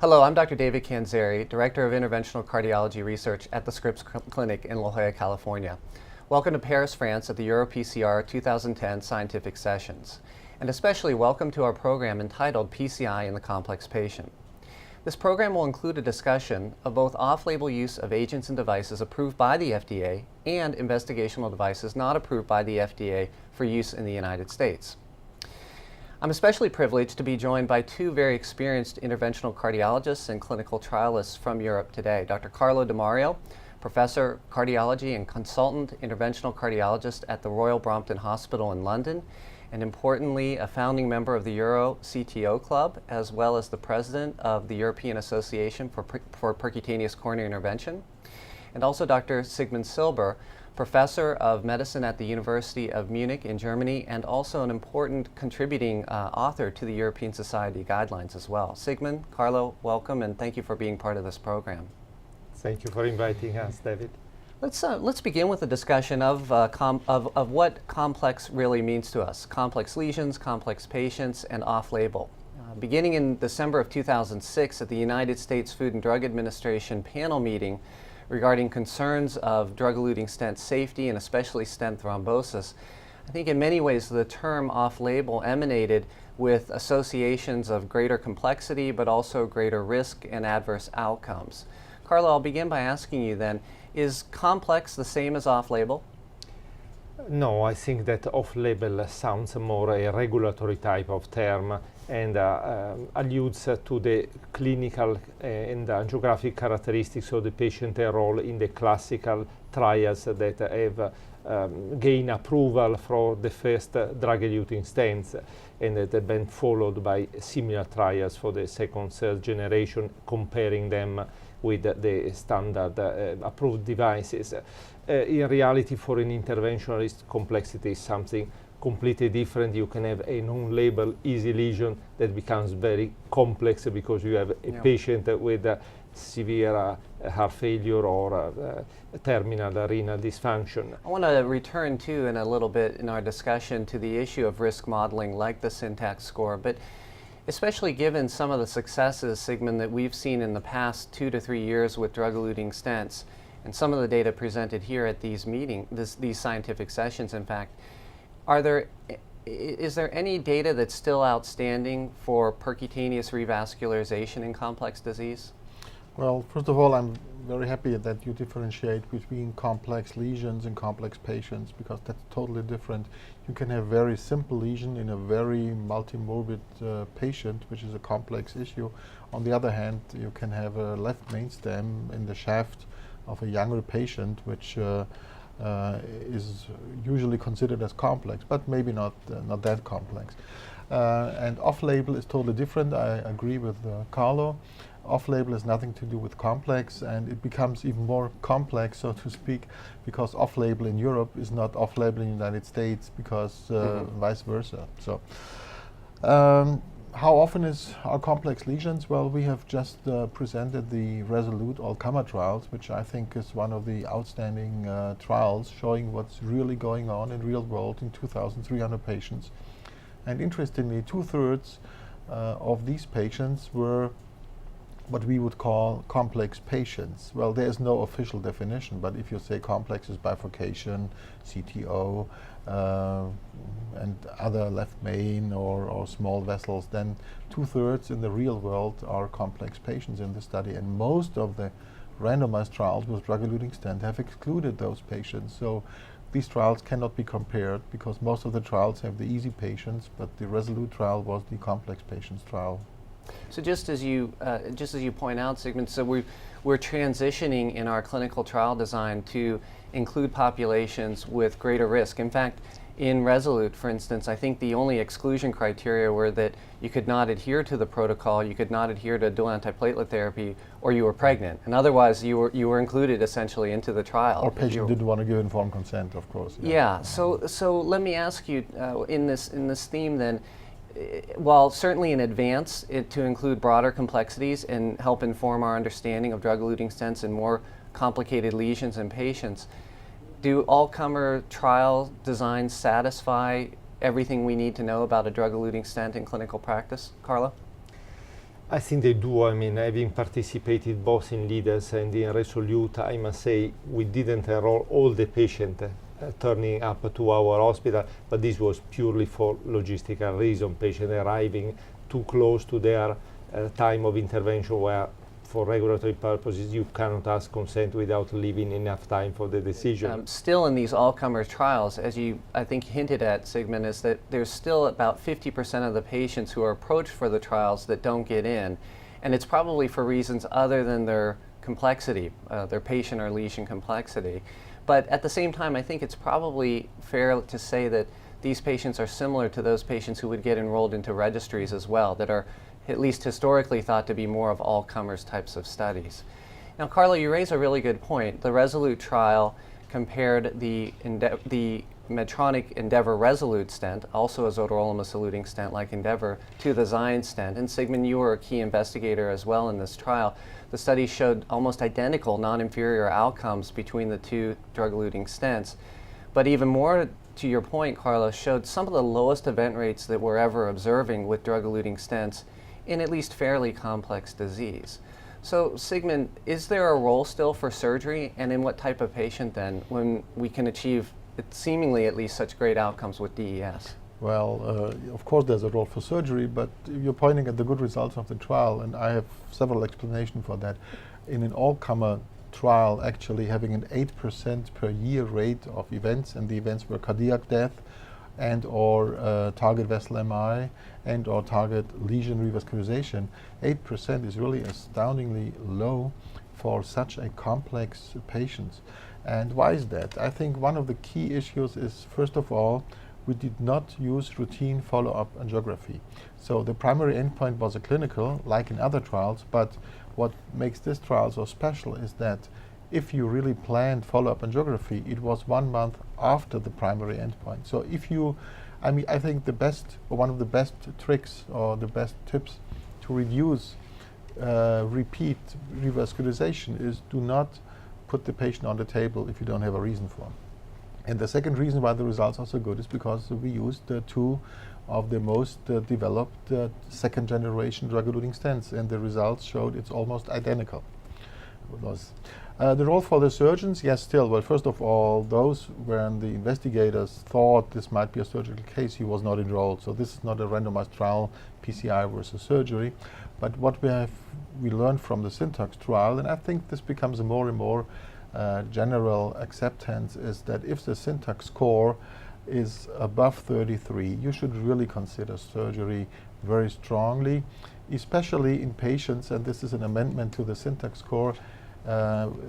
Hello, I'm Dr. David Canzeri, Director of Interventional Cardiology Research at the Scripps Clinic in La Jolla, California. Welcome to Paris, France at the EuroPCR 2010 Scientific Sessions, and especially welcome to our program entitled PCI in the Complex Patient. This program will include a discussion of both off-label use of agents and devices approved by the FDA and investigational devices not approved by the FDA for use in the United States. I'm especially privileged to be joined by two very experienced interventional cardiologists and clinical trialists from Europe today. Dr. Carlo DiMario, Professor of Cardiology and Consultant Interventional Cardiologist at the Royal Brompton Hospital in London, and importantly, a founding member of the EuroCTO Club, as well as the President of the European Association for Percutaneous Coronary Intervention. And also Dr. Sigmund Silber, Professor of Medicine at the University of Munich in Germany, and also an important contributing author to the European Society guidelines as well. Sigmund, Carlo, welcome, and thank you for being part of this program. Thank you for inviting us, David. Let's begin with a discussion of what complex really means to us. Complex lesions, complex patients, and off-label. Beginning in December of 2006 at the United States Food and Drug Administration panel meeting regarding concerns of drug-eluting stent safety and especially stent thrombosis, I think in many ways the term off-label emanated with associations of greater complexity but also greater risk and adverse outcomes. Carlo, I'll begin by asking you then, is complex the same as off-label? No, I think that off-label sounds more a regulatory type of term and alludes to the clinical and angiographic characteristics of the patient enrolled in the classical trials that have gained approval for the first drug-eluting stents and that have been followed by similar trials for the second, third generation, comparing them with the standard approved devices. In reality, for an interventionalist, complexity is something completely different. You can have a non-label easy lesion that becomes very complex because you have a patient with severe heart failure or terminal renal dysfunction. I want to return to in a little bit in our discussion to the issue of risk modeling like the syntax score, but especially given some of the successes, Sigmund, that we've seen in the past 2 to 3 years with drug-eluting stents, and some of the data presented here at these these scientific sessions, in fact, is there any data that's still outstanding for percutaneous revascularization in complex disease? Well, first of all, I'm very happy that you differentiate between complex lesions and complex patients, because that's totally different. You can have very simple lesion in a very multimorbid patient, which is a complex issue. On the other hand, you can have a left main stem in the shaft of a younger patient, which is usually considered as complex, but maybe not that complex. And off-label is totally different. I agree with Carlo. Off-label has nothing to do with complex, and it becomes even more complex, so to speak, because off-label in Europe is not off-label in the United States, because vice versa. So, how often are complex lesions? Well, we have just presented the Resolute all-comer trials, which I think is one of the outstanding trials showing what's really going on in real world in 2,300 patients. And interestingly, 2/3 of these patients were what we would call complex patients. Well, there is no official definition, but if you say complex is bifurcation, CTO, and other left main or small vessels, then 2/3 in the real world are complex patients in the study. And most of the randomized trials with drug-eluting stent have excluded those patients. So these trials cannot be compared because most of the trials have the easy patients, but the Resolute trial was the complex patients trial. So just as you point out, Sigmund, so we're transitioning in our clinical trial design to include populations with greater risk. In fact, in Resolute, for instance, I think the only exclusion criteria were that you could not adhere to the protocol, you could not adhere to dual antiplatelet therapy, or you were pregnant, and otherwise you were included essentially into the trial. Or patient didn't want to give informed consent, of course. Yeah. So let me ask you in this theme then. While certainly in advance to include broader complexities and help inform our understanding of drug-eluting stents and more complicated lesions in patients, do all-comer trial designs satisfy everything we need to know about a drug-eluting stent in clinical practice? Carlo? I think they do. I mean, having participated both in LEADERS and in Resolute, I must say we didn't enroll all the patients turning up to our hospital, but this was purely for logistical reason, patient arriving too close to their time of intervention, where for regulatory purposes you cannot ask consent without leaving enough time for the decision. Still in these all-comers trials, as you I think hinted at, Sigmund, is that there's still about 50% of the patients who are approached for the trials that don't get in, and it's probably for reasons other than their complexity, their patient or lesion complexity. But at the same time, I think it's probably fair to say that these patients are similar to those patients who would get enrolled into registries as well, that are at least historically thought to be more of all-comers types of studies. Now, Carlo, you raise a really good point. The Resolute trial compared the Medtronic Endeavor Resolute stent, also a zotolorelin-eluting stent like Endeavor, to the Xion stent. And Sigmund, you were a key investigator as well in this trial. The study showed almost identical non-inferior outcomes between the two drug-eluting stents. But even more to your point, Carlo, showed some of the lowest event rates that we're ever observing with drug-eluting stents in at least fairly complex disease. So Sigmund, is there a role still for surgery, and in what type of patient then, when we can achieve seemingly at least such great outcomes with DES? Well, of course there's a role for surgery, but you're pointing at the good results of the trial, and I have several explanations for that. In an all-comer trial, actually having an 8% per year rate of events, and the events were cardiac death, and or target vessel MI, and or target lesion revascularization, 8% is really astoundingly low for such a complex patient. And why is that? I think one of the key issues is, first of all, we did not use routine follow-up angiography. So the primary endpoint was a clinical, like in other trials, but what makes this trial so special is that if you really planned follow-up angiography, it was 1 month after the primary endpoint. So if you, I mean, I think the best, or one of the best tricks or the best tips to reduce repeat revascularization is do not put the patient on the table if you don't have a reason for it. And the second reason why the results are so good is because we used two of the most developed second generation drug-eluting stents, and the results showed it's almost identical. The role for the surgeons, yes, still. Well, first of all, those when the investigators thought this might be a surgical case, he was not enrolled. So this is not a randomized trial, PCI versus surgery. But what we learned from the Syntax trial, and I think this becomes a more and more general acceptance, is that if the Syntax score is above 33, you should really consider surgery very strongly, especially in patients, and this is an amendment to the Syntax score.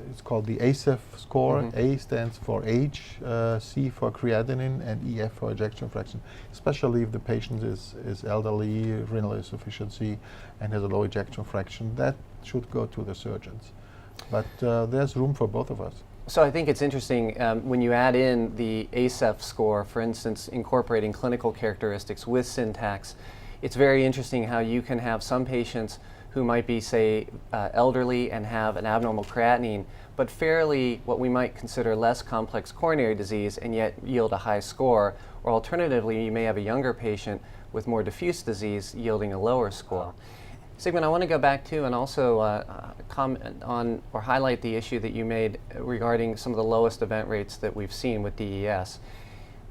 It's called the ASEF score. Mm-hmm. A stands for age, C for creatinine, and EF for ejection fraction. Especially if the patient is elderly, renal insufficiency, and has a low ejection fraction, that should go to the surgeons. But there's room for both of us. So I think it's interesting when you add in the ASEF score, for instance, incorporating clinical characteristics with Syntax, it's very interesting how you can have some patients who might be, say, elderly and have an abnormal creatinine, but fairly what we might consider less complex coronary disease and yet yield a high score. Or alternatively, you may have a younger patient with more diffuse disease yielding a lower score. Sigmund, I want to go back to and also comment on or highlight the issue that you made regarding some of the lowest event rates that we've seen with DES.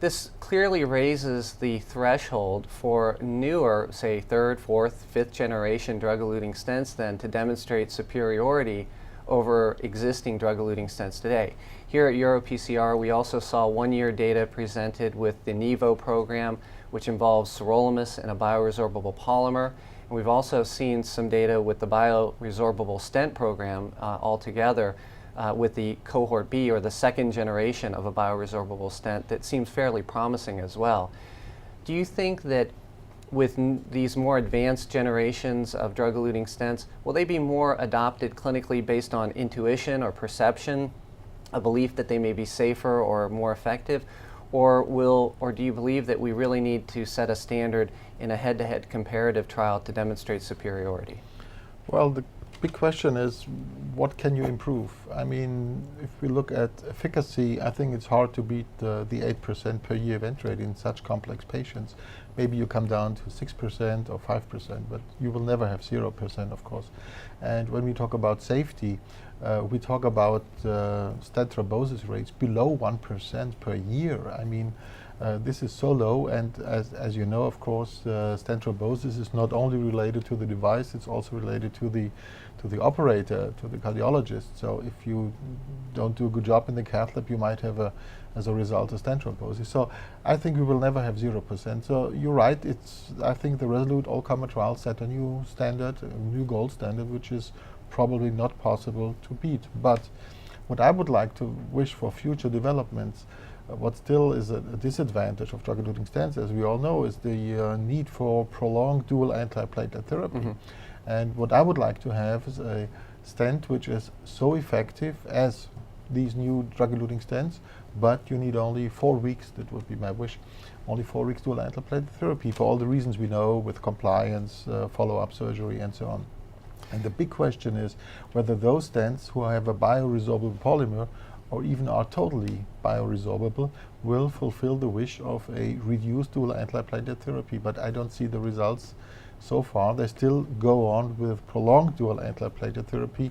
This clearly raises the threshold for newer, say, third, fourth, fifth generation drug-eluting stents then to demonstrate superiority over existing drug-eluting stents today. Here at EuroPCR, we also saw 1-year data presented with the NEVO program, which involves sirolimus and a bioresorbable polymer. And we've also seen some data with the bioresorbable stent program altogether. With the cohort B, or the second generation of a bioresorbable stent, that seems fairly promising as well. Do you think that with these more advanced generations of drug-eluting stents, will they be more adopted clinically based on intuition or perception, a belief that they may be safer or more effective, or do you believe that we really need to set a standard in a head-to-head comparative trial to demonstrate superiority? Well, big question is, what can you improve? I mean, if we look at efficacy, I think it's hard to beat the 8% per year event rate in such complex patients. Maybe you come down to 6% or 5%, but you will never have 0%, of course. And when we talk about safety, we talk about stent thrombosis rates below 1% per year. I mean, this is so low, and as you know, of course, stent thrombosis is not only related to the device, it's also related to the operator, to the cardiologist. So if you don't do a good job in the cath lab, you might have as a result, a stent thrombosis. So I think we will never have 0%. So you're right, I think the Resolute all-comer trial set a new standard, a new gold standard, which is probably not possible to beat. But what I would like to wish for future developments, what still is a disadvantage of drug-eluting stents, as we all know, is the need for prolonged dual antiplatelet therapy. Mm-hmm. And what I would like to have is a stent which is so effective as these new drug-eluting stents, but you need only 4 weeks, that would be my wish, only 4 weeks dual antiplatelet therapy for all the reasons we know, with compliance, follow-up surgery, and so on. And the big question is whether those stents who have a bioresorbable polymer or even are totally bioresorbable will fulfill the wish of a reduced dual antiplatelet therapy. But I don't see the results so far. They still go on with prolonged dual antiplatelet therapy,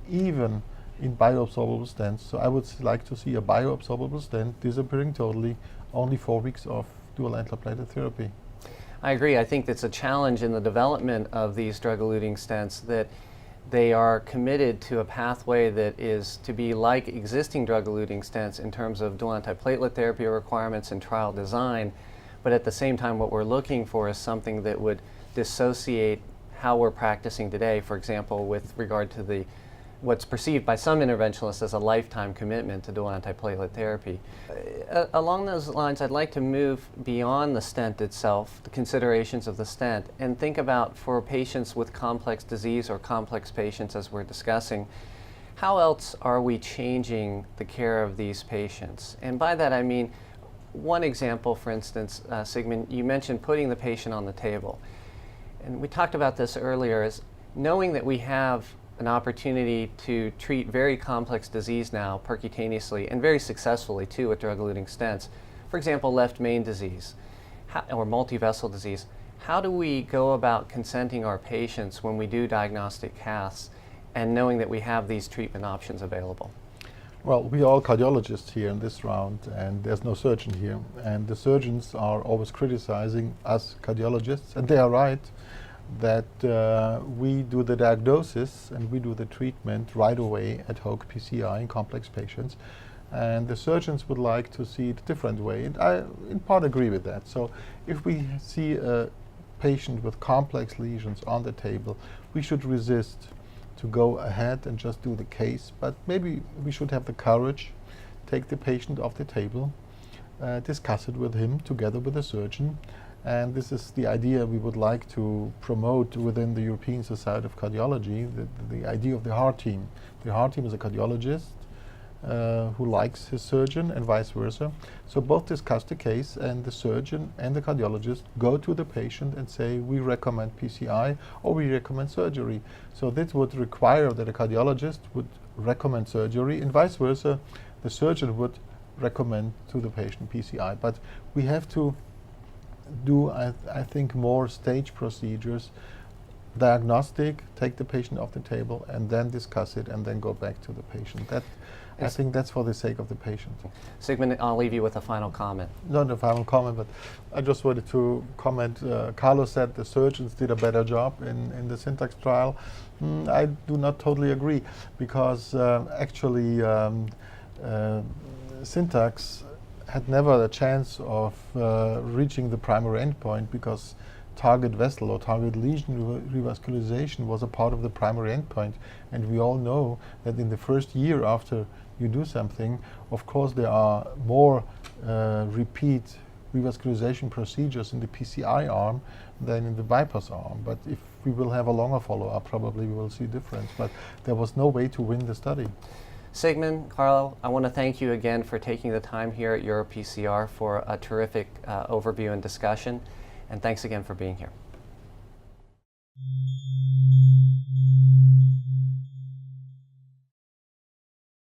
even in bioabsorbable stents. So I would like to see a bioabsorbable stent disappearing totally, only 4 weeks of dual antiplatelet therapy. I agree. I think it's a challenge in the development of these drug-eluting stents that they are committed to a pathway that is to be like existing drug-eluting stents in terms of dual antiplatelet therapy requirements and trial design, but at the same time what we're looking for is something that would dissociate how we're practicing today, for example, with regard to what's perceived by some interventionalists as a lifetime commitment to dual antiplatelet therapy. Along those lines, I'd like to move beyond the stent itself, the considerations of the stent, and think about, for patients with complex disease or complex patients as we're discussing, how else are we changing the care of these patients? And by that I mean, one example, for instance, Sigmund, you mentioned putting the patient on the table. And we talked about this earlier, is knowing that we have an opportunity to treat very complex disease now percutaneously, and very successfully too with drug-eluting stents. For example, left main disease or multivessel disease. How do we go about consenting our patients when we do diagnostic caths and knowing that we have these treatment options available? Well, we are all cardiologists here in this round, and there's no surgeon here. And the surgeons are always criticizing us cardiologists, and they are right, that we do the diagnosis and we do the treatment right away at EuroPCR in complex patients, and the surgeons would like to see it a different way, and I in part agree with that. So if we see a patient with complex lesions on the table, we should resist to go ahead and just do the case, but maybe we should have the courage, take the patient off the table, discuss it with him together with the surgeon. And this is the idea we would like to promote within the European Society of Cardiology, the idea of the heart team. The heart team is a cardiologist who likes his surgeon and vice versa. So both discuss the case, and the surgeon and the cardiologist go to the patient and say, we recommend PCI or we recommend surgery. So this would require that a cardiologist would recommend surgery, and vice versa, the surgeon would recommend to the patient PCI. But we have to do, I think, more stage procedures, diagnostic, take the patient off the table, and then discuss it, and then go back to the patient. I think that's for the sake of the patient. Sigmund, I'll leave you with a final comment. Not a final comment, but I just wanted to comment. Carlos said the surgeons did a better job in the Syntax trial. I do not totally agree, because actually Syntax had never a chance of reaching the primary endpoint, because target vessel or target lesion revascularization was a part of the primary endpoint. And we all know that in the first year after you do something, of course there are more repeat revascularization procedures in the PCI arm than in the bypass arm. But if we will have a longer follow-up, probably we will see a difference. But there was no way to win the study. Sigmund, Carl, I want to thank you again for taking the time here at EuroPCR for a terrific overview and discussion, and thanks again for being here.